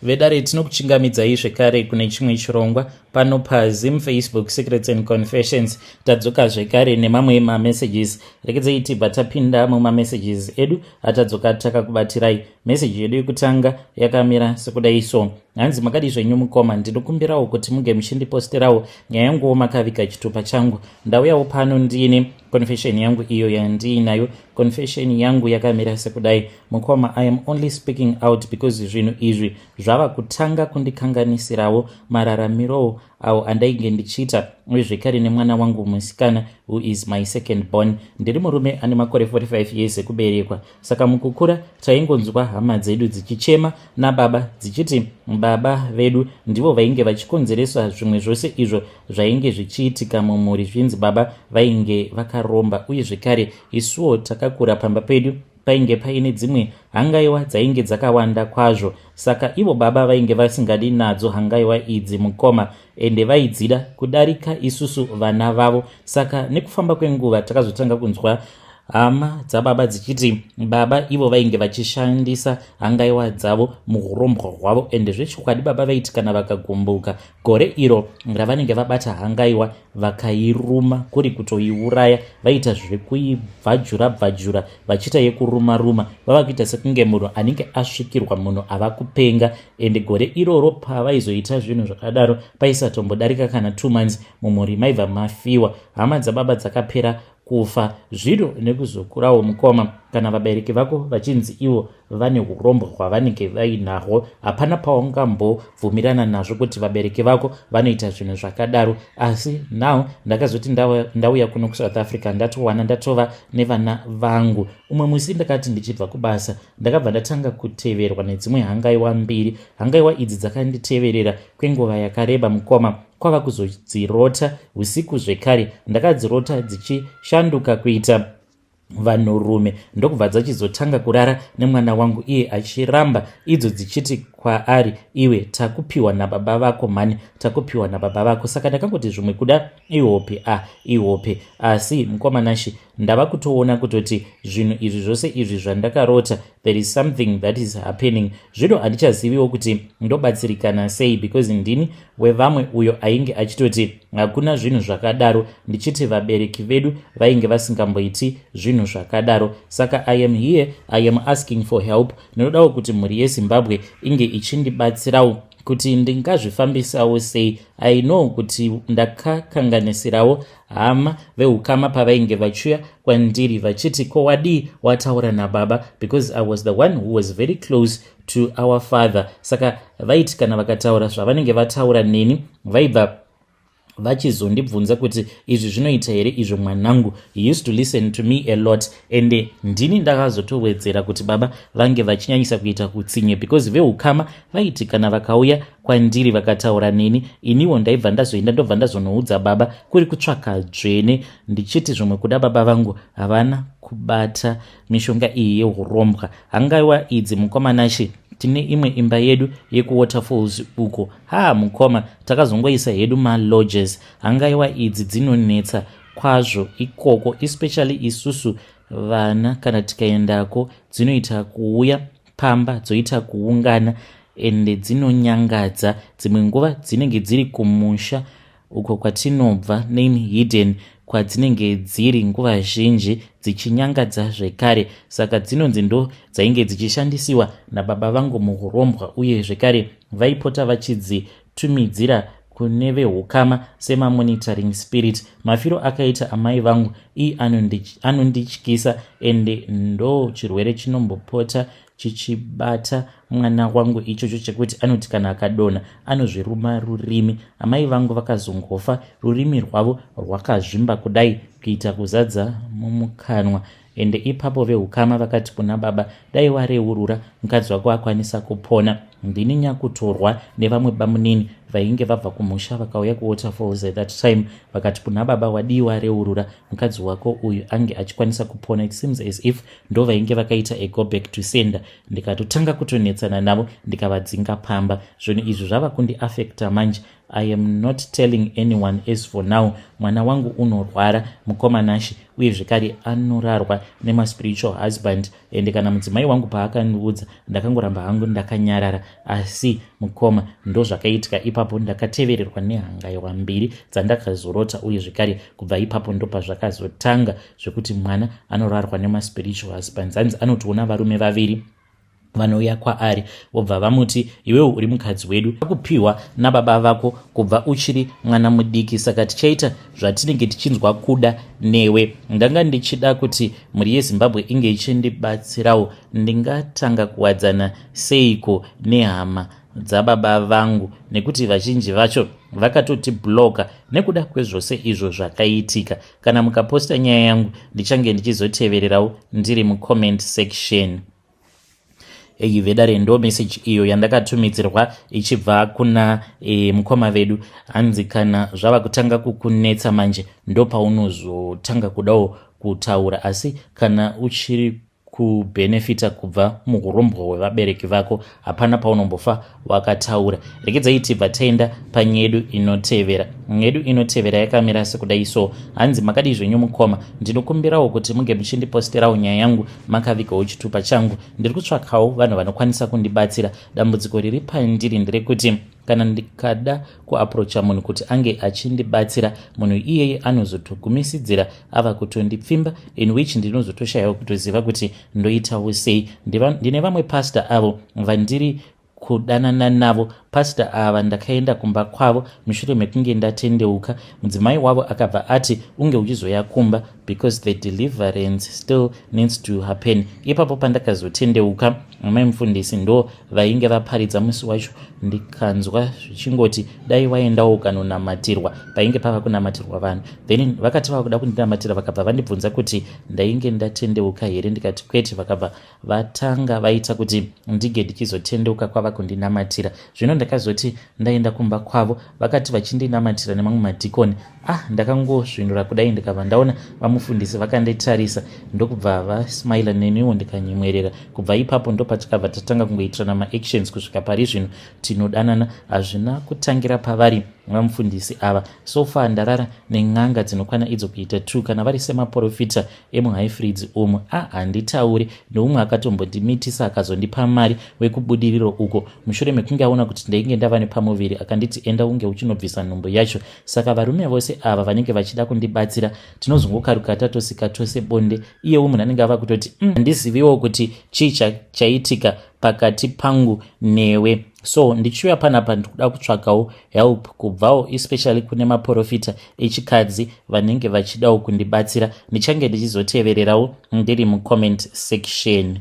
vedare tinokuchingamidzai zvekare kune chimwe chirongwa pano paZim Facebook Secrets and Confessions. Tadzoka zvekare nemamwe mamessages. Rekedzei tibva tapinda mumamessages edu atadzoka takakubatirai. Message yedu yekutanga yakamira sekudai so: hanzi makadi zvenyu mukoma, ndinokumbirawo kuti muge muchindiposterawo nyaya yanguwo makaviga chitupa changu. Ndauyawo pano ndiine confession yangu iyo yandiinayo. Confession yangu yakamira sekudai: mukoma, I am only speaking out because zvinhu izvi zvava kutanga kundikanganisirawo mararamiro awo andainge ndichiita, uye zvekare nemwana wangu musikana who is my second born. Ndiri murume ane makore 45 years ekuberekwa. Saka mukukura taingonzwa hama dzedu dzichichema nababa dzichiti baba vedu ndivo vainge vachikonzeresa zvimwe zvose izvo zvainge zvichiitika mumhuri zvinzi baba vainge vakaromba, uye zvekare isuwo takakura pamba pedu painge paine dzimwe hangaiwa dzainge dzakawanda kwazvo. Saka ivo baba vainge vasingadi nadzo hangaiwa idzi mukoma, ende vaidzida kudarika isusu vana vavo. Saka nekufamba kwenguva takazotanga kunzwa hama dzababa dzichiti baba ivo vainge vachishandisa hangaiwa dzavo muurombwa hwavo, ende zvechokwadi baba vaiti kana vakagumbuka gore iro ravanenge vabata hangaiwa vakairuma kuri kutoiuraya, vaita zvekuibvajura vachiita yekuruma vava kuita sekunge munhu anenge asvikirwa munhu ava kupenga. Ende gore iroro pavaizoita zvinhu zvakadaro paisatomboddarika kana 2 months mumhuri maibva mafiwa. Hama dzababa dzakapera kufa zviro nekuzokurawo mukoma. Kana vabereki vako vachinzi ivo vane urombo hwavanenge vainahwo, hapana paungambobvumirana nazvo kuti vabereki vako vanoita zvinhu zvakadaro. Asi now ndakazoti ndauya kuno kuSouth Africa ndatowana ndatova nevana vangu. Umwe musi ndakati ndichibva kubasa ndakabva ndatanga kuteverwa nedzimwe hangaiwa 2. Hangaiwa idzi dzakanditeverera kwenguva yakareba mukoma, kwava kuzodzirota usiku zvekare. Ndakadzirota dzichishanduka kuita vanhurume ndokubva dzachizotanga kurara nemwana wangu, iye achiramba idzo dzichiti kwaari iwe takupiwa nababa vako mani, takupiwa nababa vako. Saka ndakangoti zvimwe kuda ihope asi mukoma nashi ndava kutoona kutoti zvinhu izvi zvose izvi zvandakarota there is something that is happening. Zvino handichaziviwo kuti ndobatsirikana sei, because ndini wevamwe uyo ainge achitoti hakuna zvinhu zvakadaro, ndichiti vabereki vedu vainge vasingamboiti zvinhu zvakadaro. Saka I am here, I am asking for help. Ndinodawo kuti mhuri yeZimbabwe inge ichindibatsirawo kuti ndingazvifambisawo sei. I know kuti ndakakanganisirawo hama veukama pavainge vachiuya kwandiri vachiti ko wadii wataura nababa, because I was the one who was very close to our father. Saka vaiti kana vakataura zvavanenge vataura neni vaibva vachizondibvunza kuti izvi zvinoita here izvo mwanangu. He used to listen to me a lot, ende ndini ndakazotowedzera kuti baba vange vachinyanyisa kuita kutsinye, because veukama vaiti kana vakauya kwandiri vakataura neni iniwo ndaibva ndazoenda ndobva ndazonoudza baba kuri kutsvaka dzvene ndichiti zvimwe kuda baba vangu havana kubata mishonga iyi yeurombwa. Hangaiwa idzi mukoma nashi tine imwe imba yedu yekuWaterfalls uko. Mukoma takazongoisa hedu malodges. Hangaiwa idzi dzinonetsa kwazvo ikoko, especially isusu vana kana tikaendako dzinoita kuuya pamba dzoita kuungana ende dzinonyangadza. Dzimwe nguva dzinenge dziri kumusha uko kwatinobva name hidden kwadzinenge dziri nguva zhinji dzichinyangadza zvekare. Saka dzinonzi ndo dzainge dzichishandisiwa nababa vangu muurombwa, uye zvekare vaipota vachidzitumidzira kune vehukama semamonitoring spirit. Mafiro akaita amai vangu iyi anondityisa, ende ndo chirwere chinombopota chichibata mwana wangu ichocho chekuti anoti kana akadonha anozviruma rurimi. Amai vangu vakazongofa, rurimi rwavo rwakazvimba kudai kuita kuzadza mumukanwa. Ende ipapo vehukama vakati kuna baba dai wareurura mukadzi wako akwanisa kupona. Ndini nyakutorwa nevamwe bamunini vainge vabva kumusha vakauya kuWaterfalls at that time vakati kuna baba wadii wareurura mukadzi wako uyu ange achikwanisa kupona. It seems as if ndo vainge vakaita a go back to sender. Ndikatotanga kutonetsana navo ndikavadzinga pamba. Zvinhu izvi zvava kundiafecta manje. I am not telling anyone as for now. Mwana wangu unorwara mukoma nashi, uye zvekare anorarwa nema spiritual husband. Ende kana mudzimai wangu paakandiudza ndakangoramba hangu ndakanyarara. asi mukoma ndozvakaitika ipapo. Ndakatevererwa nehangaiwa mbiri dzandakazorota, uye zvekare kubva ipapo ndo pazvakazotanga zvekuti mwana anorarwa nemaspiritual husbands. Hanzi anotoona varume vaviri vanouya kwaari vobva vamuti iwewo uri mukadzi wedu, akupiwa nababa vako kubva uchiri mwana mudiki. Saka tichaita zvatinenge tichinzwa kuda newe. Ndanga ndichida kuti mhuri yeZimbabwe inge ichindibatsirawo. Ndingatanga kuwadzana seiko nehama dzababa vangu, nekuti vazhinji vacho vakatotibloka nekuda kwezvose izvo zvakaitika. Kana mukaposta nyaya yangu ndichange ndichizotevererawo ndiri mucomment section. Vedare ndo message iyo yandakatumidzirwa ichibva kuna mukoma vedu. Hanzi kana zvava kutanga kukunetsa manje ndo paunozotanga kudawo kutaura, asi kana uchiri kubenefita kubva muurombo hwevabereki vako hapana paunombofa wakataura. Regedzai tibva taenda panyedu inotevera. Nyedu inotevera yakamira sekudai so. Hanzi makadi zvenyu mukoma, ndinokumbirawo kuti munge muchindiposterawo nyaya yangu makavigawo chitupa changu. Ndiri kutsvakawo vanhu vanokwanisa kundibatsira. Dambudziko riri pandiri nderekuti kana ndikada kuaprocha munhu kuti ange achindibatsira, munhu iyeye anozotogumisidzira ava kutondipfimba, in which ndinozotoshayawo kutoziva kuti ndoitawo sei. Ndine vamwe pasta avo vandiri kudanana navo. Pasta ava ndakaenda kumba kwavo mushure mekunge ndatendeuka. Mudzimai wavo akabva ati unge uchizoya kumba because the deliverance still needs to happen. Ipapo pandakazotendeuka, mai mufundisi ndo vainge vaparidza musi wacho, ndikanzwa zvichingoti dai waendawo ukanonamatirwa. Painge pava kunamatirwa vanhu, then vakati vava kuda kundinamatira vakabva vandibvunza kuti ndainge ndatendeuka here. Ndikati kwete. Vakabva vatanga vaita kuti ndige ndichizotendeuka kwava kundinamatira. Zvino ndakazoti ndaenda kumba kwavo, vakati vachindinamatira nemamwe madhikoni, ndakangozvinura kudai ndikabva ndaona vamufundisi vakanditarisa, ndokubva vasmaila neniwo ndikanyemwerera. Kubva ipapo ndo patikabva tatanga kungoitirana maactions kusvika pari zvino tinodanana. Hazvina kutangira pavari vamufundisi ava. So far ndarara nen'anga dzinokwana idzo kuita 2. Kana vari semaprofita emuhighfields umu, handitauri. Neumwe akatombondimitisa akazondipa mari wekubudiriro uko, mushure mekunge aona kuti ndainge ndava nepamuviri, akanditi enda unge uchinobvisa nhumbu yacho. Saka varume vose ava vanenge vachida kundibatsira, tinozongokaruka tatosika tose bonde. Iyewo munhu anenge ava kutoti handiziviwo kuti chii chaitika pakati pangu newe. So ndichiuya panapa ndikuda kutsvakawo help kubvawo especially kune maprofita echikadzi vanenge vachidawo kundibatsira. Ndichange ndichizotevererawo ndiri mucomment section.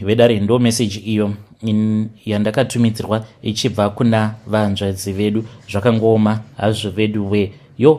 Vedare ndo message iyo yandakatumidzirwa ichibva kuna vanzvadzi vedu. Zvakangoma hazvo vedu we.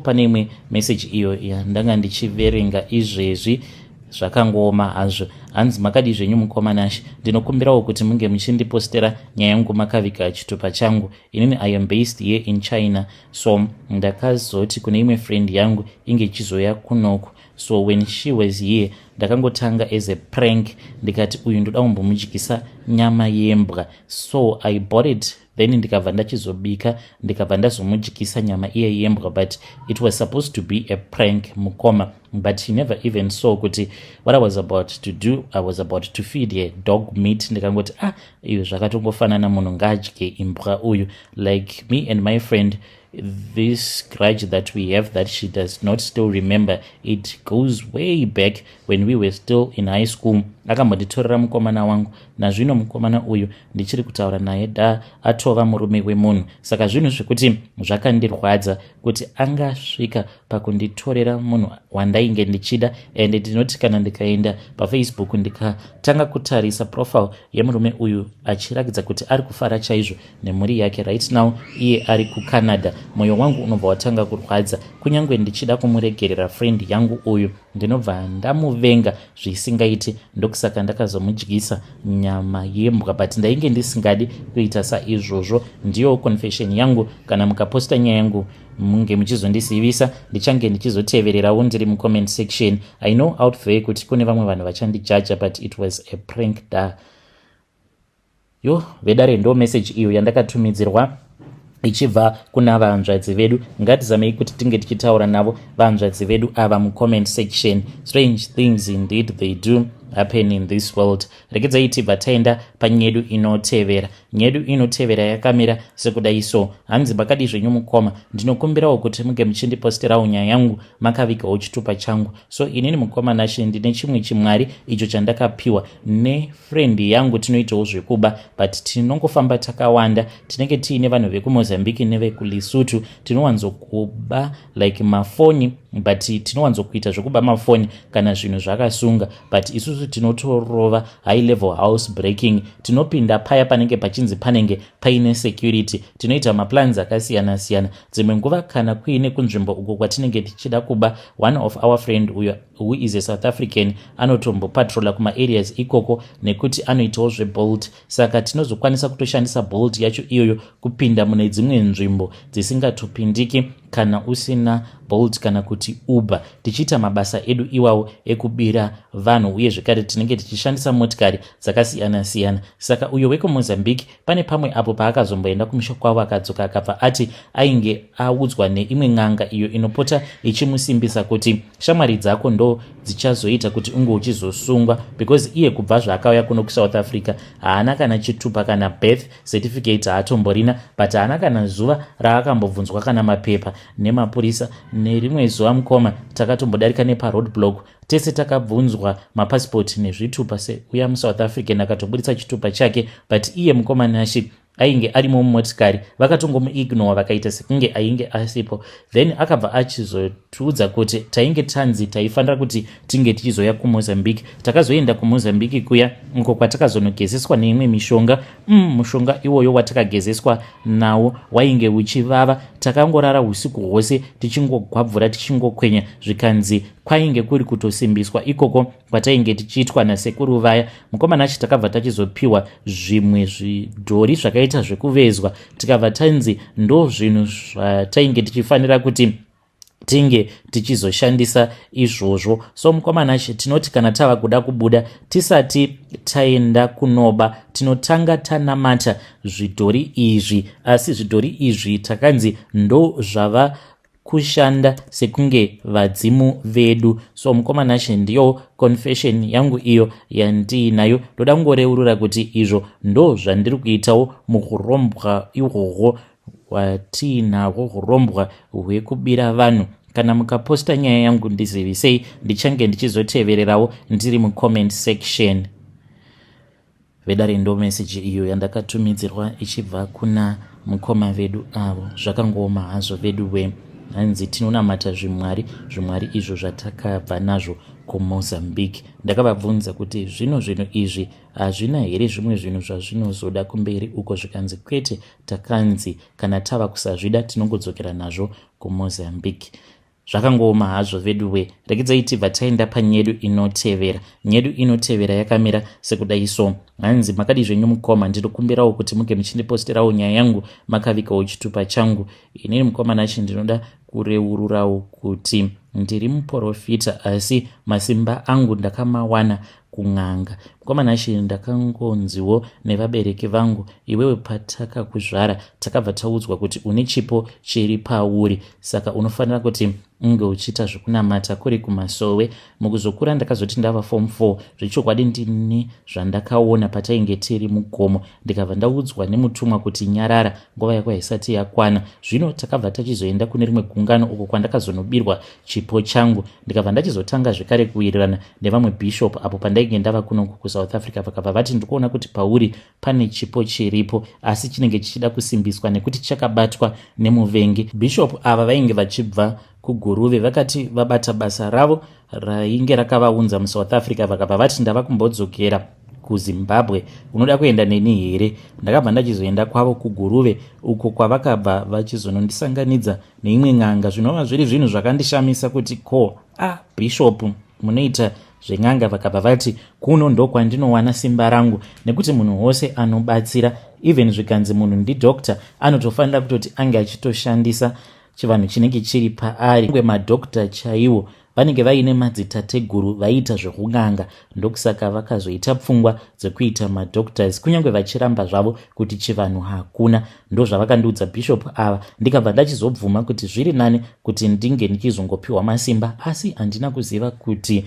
Pane imwe message iyo yandanga ndichiverenga izvezvi. Zvakangoma hazvo. Hanzi makadi zvenyu mukoma Nash, ndinokumbirawo kuti munge muchindipostera nyaya yangu makaviga chitupa changu. Inini I am based here in China, so ndakazoti kune imwe friend yangu inge ichizoya kunoku. So when she was here, ndakangotanga as a prank, ndikati uyu ndoda kumbomudyisa nyama yembwa. So I bought it, then ndikabva ndachizobika, ndikabva ndazomudyisa nyama iye yembwa, but it was supposed to be a prank mukoma. But he never even saw kuti what I was about to do. I was about to feed her dog meat. Ndikangoti iyo zvakatongofanana, munhu ngadye imbwa uyu. Like me and my friend, this grudge that we have that she does not still remember, it goes way back when we were still in high school. Akambonditorera mukomana wangu, nazvino mukomana uyu ndichiri kutaura naye atova murume wemunhu. Saka zvinhu zvekuti zvakandirwadza kuti angasvika pakunditorera munhu wandainge ndichida. And ndinoti kana ndikaenda paFacebook ndikatanga kutarisa profile yemurume uyu achirakidza kuti ari kufara chaizvo nemhuri yake. Right now iye ari kuCanada. Mwoyo wangu unobva watanga kurwadza. Kunyange ndichida kumuregerera friend yangu uyu, ndinobva ndamuvenga zvisingaiti. Ndokusaka ndakazomudyisa nyama yembwa, but ndainge ndisingadi kuita saizvozvo. Ndiyo confession yangu. Kana mukaposta nyaya yangu munge muchizondisivisa, ndichange ndichizotevererawo ndiri mucomment section. I know out there kuti kune vamwe vanhu vachandijaja, but it was a prank da. Vedare ndo message iyo yandakatumidzirwa ichibva kuna vanzvadzi vedu. Ngatizamei kuti tinge tichitaura navo vanzvadzi vedu ava mucomment section. Strange things indeed they do. happen in this world. Rekedzai tibva taenda panyedu inotevera. Nyedu inotevera yakamira sekudai so. Hanzi bakadi zvenyu mukoma, ndinokumbirawo kuti muge muchindiposterawo nyaya yangu makavikawo chitupa changu. So inini mukoma nashi ndine chimwe chimwari icho chandakapiwa nefriend yangu, tinoitawo zvekuba but tinongofamba takawanda, tinenge tiine vanhu vekuMozambique nevekuLesotho, tinowanzokuba like mafoni but tinowanzokuita zvekuba mafoni kana zvinhu zvakasunga, but isusu tinotorova high level house breaking, tinopinda paya panenge pachinzi panenge paine security, tinoita maplans akasiyana siyana. Dzimwe nguva kana kuine kunzvimbo uko kwatinenge tichida kuba, one of our friend who is a South African anotombopatrola kuma areas ikoko nekuti anoitawo zvebolt, saka tinozokwanisa kutoshandisa bolt yacho iyoyo kupinda mune dzimwe nzvimbo dzisingatopindiki kana usina bolt kana kuti Uber, tichiita mabasa edu iwawo ekubira vanhu, uye zvekare tinenge tichishandisa motikari dzakasiyana siyana. Saka uyo wekuMozambique pane pamwe apo paakazomboenda kumusha kwavo akadzoka akabva ati ainge audzwa neimwe n'anga iyo inopota ichimusimbisa kuti shamwari dzako ndo dzichazoita kuti unge uchizosungwa, because iye kubva zvaakauya kuno kuSouth Africa haana kana chitupa kana birth certificate haatomborina, but haana kana zuva raakambobvunzwa kana mapepa nemapurisa. Nerimwe zuva mukoma takatombodarika neparoadblock, tese takabvunzwa mapasipoti nezvitupa seuya muSouth African akatobudisa chitupa chake, but iye mukoma nashi ainge arimo mumotikari, vakatongomuignore vakaita sekunge ainge asipo. Then akabva achizotiudza kuti tainge tanzi taifanira kuti tinge tichizoya kuMozambique. Takazoenda kuMozambique kuya uko kwatakazonogezeswa neimwe mishonga. Mushonga iwoyo watakagezeswa nawo wainge uchivava, takangorara usiku hwose tichingogwabvura tichingokwenya, zvikanzi kwainge kuri kutosimbiswa ikoko kwatainge tichiitwa nasekuru vaya. Mukoma nachi takabva tachizopiwa zvimwe zvidhori zvakaita zvekuvezwa, tikabva tanzi ndo zvinhu zvatainge tichifanira kuti tinge tichizoshandisa izvozvo. So mukoma nachi tinoti kana tava kuda kubuda tisati taenda kunoba tinotanga tanamata zvidhori izvi, asi zvidhori izvi takanzi ndo zvava kushanda sekunge vadzimu vedu. So mukoma nashi ndiyo confession yangu iyo yandiinayo. Ndoda kungoreurura kuti izvo ndo zvandiri kuitawo mukurombwa ihwohwo watinahwo, kurombwa hwekubira vanhu. Kana mukaposta nyaya yangu ndizivisei, ndichange ndichizotevererawo ndiri mucomment section. Vedare ndo message iyo yandakatumidzirwa ichibva kuna mukoma vedu avo. Zvakangoma hazvo vedu we, hanzi tinonamata zvimwari izvo zvatakabva nazvo kuMozambique. Ndakavabvunza kuti zvinhu izvi hazvina here zvimwe zvinhu zvazvinozoda kumberi uko, zvikanzi kwete, takanzi kana tava kusazvida tinongodzokera nazvo kuMozambique. Zvakangoma hazvo vedu we, rekedzai tibva taenda panyedu inotevera. Nyedu inotevera yakamira sekudai so. Hanzi makadi zvenyu mukoma, ndinokumbirawo kuti muge muchindiposterawo nyaya yangu makavikawo chitupa changu. Inini mukoma nachi ndinoda kureururawo kuti ndiri muprofita, asi masimba angu ndakamawana kun'anga. Mukoma nashi ndakangonziwo nevabereki vangu, iwewe patakakuzvara takabva taudzwa kuti une chipo chiri pauri, saka unofanira kuti unge uchiita zvekunamata kuri kumasowe. Mukuzokura ndakazoti ndava form 4, zvechokwadi ndini zvandakaona patainge tiri mugomo, ndikabva ndaudzwa nemutumwa kuti nyarara, nguva yako haisati yakwana. Zvino takabva tachizoenda kune rimwe gungano uko kwandakazonobirwa chipo changu, ndikabva ndachizotanga zvekare kuwirirana nevamwe bishop apo pandainge ndava kuno kuSouth Africa. Vakabva vati ndikuona kuti pauri pane chipo chiripo, asi chinenge chichida kusimbiswa nekuti chakabatwa nemuvengi. Bishop ava vainge vachibva kuGuruve, vakati vabata basa ravo rainge rakavaunza muSouth Africa, vakabva vati ndava kumbodzokera kuZimbabwe, unoda kuenda neni here? Ndakabva ndachizoenda kwavo kuGuruve uko kwavakabva vachizonondisanganidza neimwe n'anga. Zvinova zviri zvinhu zvakandishamisa kuti bishop munoita zven'anga. Vakabva vati kuno ndo kwandinowana simba rangu, nekuti munhu wose anobatsira, even zvikanzi munhu ndidokta, anotofanira kutoti ange achitoshandisa chivanhu chinenge chiri paari. Ngwe madokta chaiwo vanenge vaine madzitateguru vaiita zvekun'anga, ndokusaka vakazoita pfungwa dzekuita madoctors, kunyange vachiramba zvavo kuti chivanhu hakuna. Ndo zvavakandiudza bishop ava. Ndikabva ndachizobvuma kuti zviri nani kuti ndinge ndichizongopiwa masimba, asi handina kuziva kuti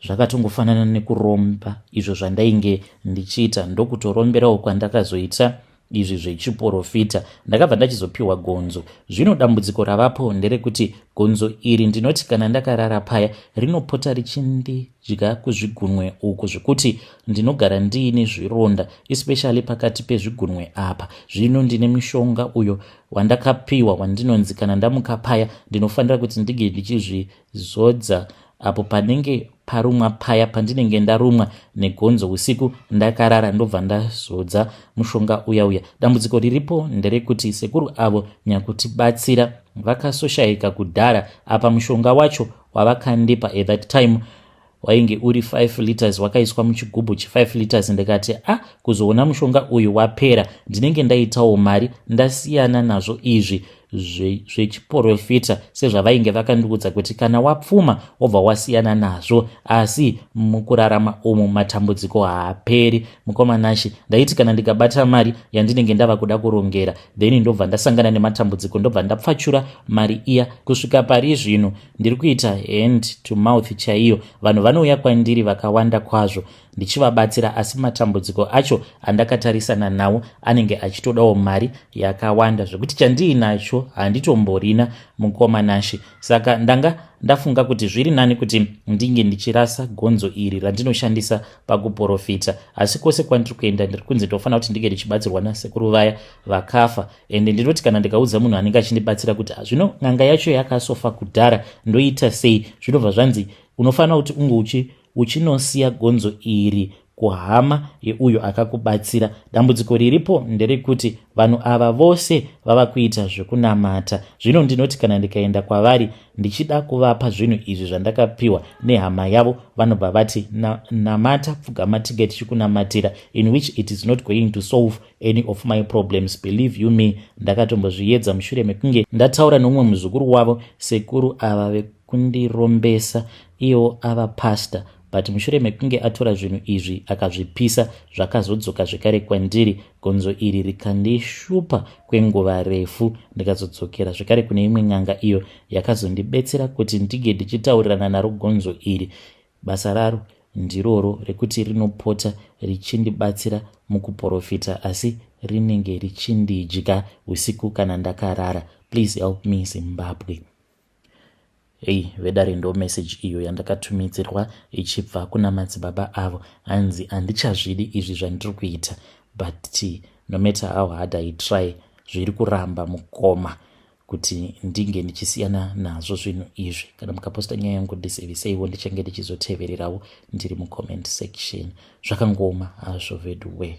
zvakatongofanana nekuromba izvo zvandainge ndichiita, ndokutoromberawo kwandakazoita izvi zvechiprofita. Ndakabva ndachizopiwa gonzo. Zvino dambudziko ravapo nderekuti gonzo iri ndinoti kana ndakarara paya rinopota richindidya kuzvigunwe uku zvekuti ndinogara ndiine zvironda, especially pakati pezvigunwe apa. Zvino ndine mushonga uyo wandakapiwa wandinonzi kana ndamuka paya ndinofanira kuti ndige ndichizvizodza apo panenge parumwa paya pandinenge ndarumwa negonzo usiku ndakarara, ndobva ndazodza mushonga uya. Dambudziko riripo nderekuti sekuru avo nyakutibatsira vakasoshayika kudhara. Apa mushonga wacho wavakandipa at that time wainge uri 5 liters, wakaiswa muchigubhu ch5 liters. Ndikati kuzoona mushonga uyu wapera ndinenge ndaitawo mari, ndasiyana nazvo izvi zvechiprofita sezvavainge vakandiudza kuti kana wapfuma wobva wasiyana nazvo. Asi mukurarama umu matambudziko haaperi mukomanashi. Ndaiti kana ndikabata mari yandinenge ndava kuda kurongera, then ndobva ndasangana nematambudziko, ndobva ndapfachura mari iya. Kusvika pari zvino ndiri kuita hand to mouth chaiyo. Vanhu vanouya kwandiri vakawanda kwazvo ndichivabatsira, asi matambudziko acho andakatarisana nawo anenge achitodawo mari yakawanda zvekuti chandiinacho handitomborina mukomanashi. Saka ndanga ndafunga kuti zviri nani kuti ndinge ndichirasa gonzo iri randinoshandisa pakuprofita. Asi kwose kwandiri kuenda ndiri kunzi ndofanira kuti ndinge ndichibatsirwa nasekuru vaya vakafa. Ende ndinoti kana ndikaudza munhu anenge achindibatsira kuti zvino n'anga yacho yakasofa kudhara ndoita sei, zvinobva zvanzi unofanira kuti unge uchinosiya gonzo iri kuhama yeuyo akakubatsira. Dambudziko riripo nderekuti vanhu ava vose vava kuita zvekunamata. Zvino ndinoti kana ndikaenda kwavari ndichida kuvapa zvinhu izvi zvandakapiwa nehama yavo, vanobva vati namata pfugama tinge tichikunamatira, in which it is not going to solve any of my problems. Believe you me, ndakatombozviedza mushure mekunge ndataura nomumwe muzukuru wavo. Sekuru ava vekundirombesa iwo ava pasta, but mushure mekunge atora zvinhu izvi akazvipisa zvakazodzoka zvekare kwandiri. Gonzo iri rikandishupa kwenguva refu, ndikazodzokera zvekare kune imwe n'anga iyo yakazondibetsera kuti ndige ndichitaurirana naro gonzo iri. Basa raro ndiroro rekuti rinopota richindibatsira mukuprofita, asi rinenge richindidya usiku kana ndakarara. Please help me Zimbabwe. Vedare ndo message iyo yandakatumidzirwa ichibva kuna madzibaba avo. Hanzi handichazvidi izvi zvandiri kuita, but no matter how hard I try, zviri kuramba mukoma kuti ndinge ndichisiyana nazvo zvinhu izvi. Kana mukaposta nyaya yangu ndiseiwo ndichange ndichizotevererawo ndiri mucomment section. Zvakangoma hazvo Vedway.